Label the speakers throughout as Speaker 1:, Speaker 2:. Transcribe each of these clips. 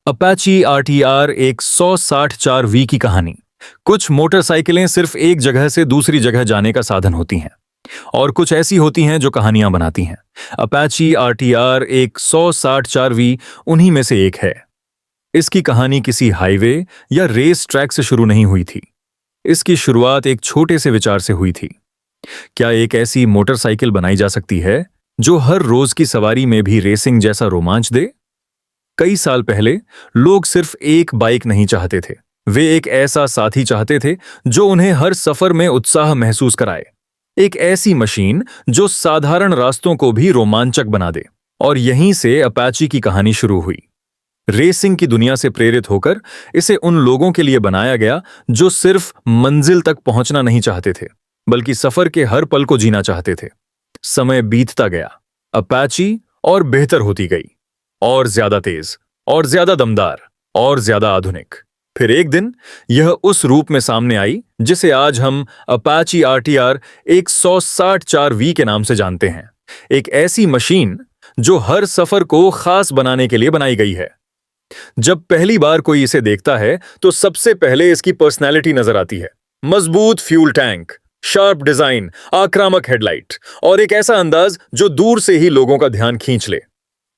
Speaker 1: Apache RTR एक 164V की कहानी। कुछ मोटरसाइकिलें सिर्फ एक जगह से दूसरी जगह जाने का साधन होती हैं और कुछ ऐसी होती हैं जो कहानियां बनाती हैं। अपाची आरटीआर एक 164V उन्हीं में से एक है। इसकी कहानी किसी हाईवे या रेस ट्रैक से शुरू नहीं हुई थी। इसकी शुरुआत एक छोटे से विचार से हुई थी। क्या एक ऐसी मोटरसाइकिल बनाई जा सकती है जो हर रोज की सवारी में भी रेसिंग जैसा रोमांच दे? कई साल पहले लोग सिर्फ एक बाइक नहीं चाहते थे, वे एक ऐसा साथी चाहते थे जो उन्हें हर सफर में उत्साह महसूस कराए। एक ऐसी मशीन जो साधारण रास्तों को भी रोमांचक बना दे। और यहीं से अपाची की कहानी शुरू हुई। रेसिंग की दुनिया से प्रेरित होकर इसे उन लोगों के लिए बनाया गया जो सिर्फ मंजिल तक पहुंचना नहीं चाहते थे, बल्कि सफर के हर पल को जीना चाहते थे। समय बीतता गया, अपाची और बेहतर होती गई, और ज्यादा तेज, और ज्यादा दमदार, और ज्यादा आधुनिक। फिर एक दिन यह उस रूप में सामने आई जिसे आज हम अपाची आरटीआर 164V के नाम से जानते हैं। एक ऐसी मशीन जो हर सफर को खास बनाने के लिए बनाई गई है। जब पहली बार कोई इसे देखता है तो सबसे पहले इसकी पर्सनैलिटी नजर आती है। मजबूत फ्यूल टैंक, शार्प डिजाइन, आक्रामक हेडलाइट और एक ऐसा अंदाज जो दूर से ही लोगों का ध्यान खींच ले।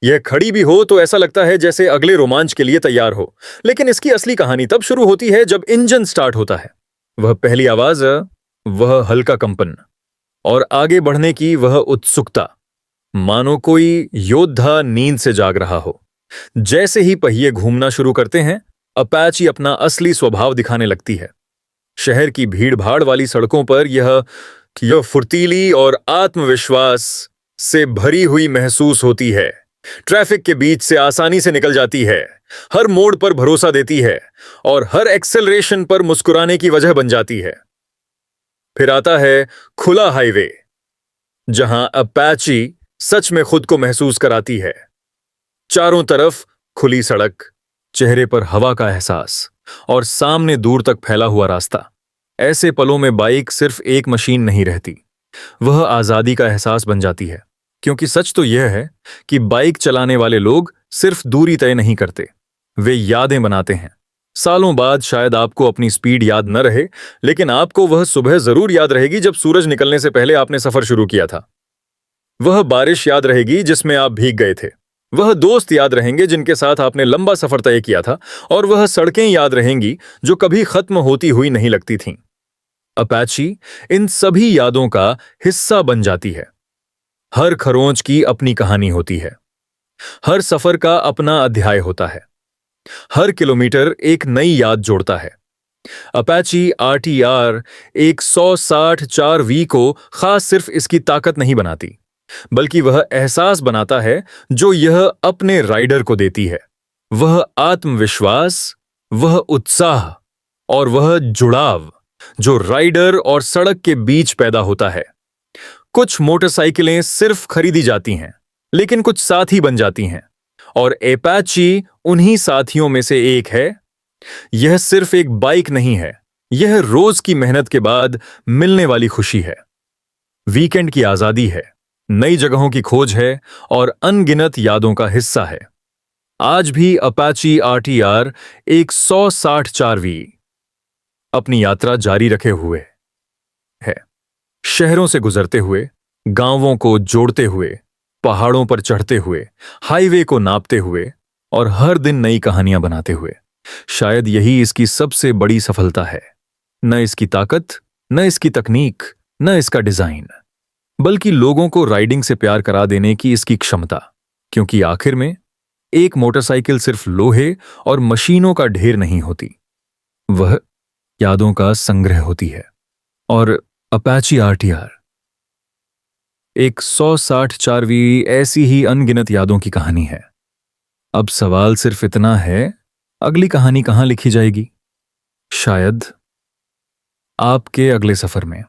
Speaker 1: यह खड़ी भी हो तो ऐसा लगता है जैसे अगले रोमांच के लिए तैयार हो। लेकिन इसकी असली कहानी तब शुरू होती है जब इंजन स्टार्ट होता है। वह पहली आवाज, वह हल्का कंपन, और आगे बढ़ने की वह उत्सुकता, मानो कोई योद्धा नींद से जाग रहा हो। जैसे ही पहिए घूमना शुरू करते हैं, अपाची अपना असली स्वभाव दिखाने लगती है। शहर की भीड़-भाड़ वाली सड़कों पर यह फुर्तीली और आत्मविश्वास से भरी हुई महसूस होती है। ट्रैफिक के बीच से आसानी से निकल जाती है, हर मोड़ पर भरोसा देती है और हर एक्सेलरेशन पर मुस्कुराने की वजह बन जाती है। फिर आता है खुला हाईवे, जहां अपाची सच में खुद को महसूस कराती है। चारों तरफ खुली सड़क, चेहरे पर हवा का एहसास और सामने दूर तक फैला हुआ रास्ता। ऐसे पलों में बाइक सिर्फ एक मशीन नहीं रहती, वह आजादी का एहसास बन जाती है। क्योंकि सच तो यह है कि बाइक चलाने वाले लोग सिर्फ दूरी तय नहीं करते, वे यादें बनाते हैं। सालों बाद शायद आपको अपनी स्पीड याद न रहे, लेकिन आपको वह सुबह जरूर याद रहेगी जब सूरज निकलने से पहले आपने सफर शुरू किया था। वह बारिश याद रहेगी जिसमें आप भीग गए थे। वह दोस्त याद रहेंगे जिनके साथ आपने लंबा सफर तय किया था, और वह सड़कें याद रहेंगी जो कभी खत्म होती हुई नहीं लगती थीं। अपाची इन सभी यादों का हिस्सा बन जाती है। हर खरोंच की अपनी कहानी होती है, हर सफर का अपना अध्याय होता है, हर किलोमीटर एक नई याद जोड़ता है। अपाची आरटीआर 164V को खास सिर्फ इसकी ताकत नहीं बनाती, बल्कि वह एहसास बनाता है जो यह अपने राइडर को देती है। वह आत्मविश्वास, वह उत्साह और वह जुड़ाव जो राइडर और सड़क के बीच पैदा होता है। कुछ मोटरसाइकिलें सिर्फ खरीदी जाती हैं, लेकिन कुछ साथी बन जाती हैं, और अपाची उन्हीं साथियों में से एक है। यह सिर्फ एक बाइक नहीं है, यह रोज की मेहनत के बाद मिलने वाली खुशी है, वीकेंड की आजादी है, नई जगहों की खोज है और अनगिनत यादों का हिस्सा है। आज भी अपाची आरटीआर 164V अपनी यात्रा जारी रखे हुए है, शहरों से गुजरते हुए, गांवों को जोड़ते हुए, पहाड़ों पर चढ़ते हुए, हाईवे को नापते हुए और हर दिन नई कहानियां बनाते हुए। शायद यही इसकी सबसे बड़ी सफलता है। न इसकी ताकत, न इसकी तकनीक, न इसका डिजाइन, बल्कि लोगों को राइडिंग से प्यार करा देने की इसकी क्षमता। क्योंकि आखिर में एक मोटरसाइकिल सिर्फ लोहे और मशीनों का ढेर नहीं होती, वह यादों का संग्रह होती है। और अपाची आरटीआर 164V ऐसी ही अनगिनत यादों की कहानी है। अब सवाल सिर्फ इतना है, अगली कहानी कहां लिखी जाएगी? शायद आपके अगले सफर में।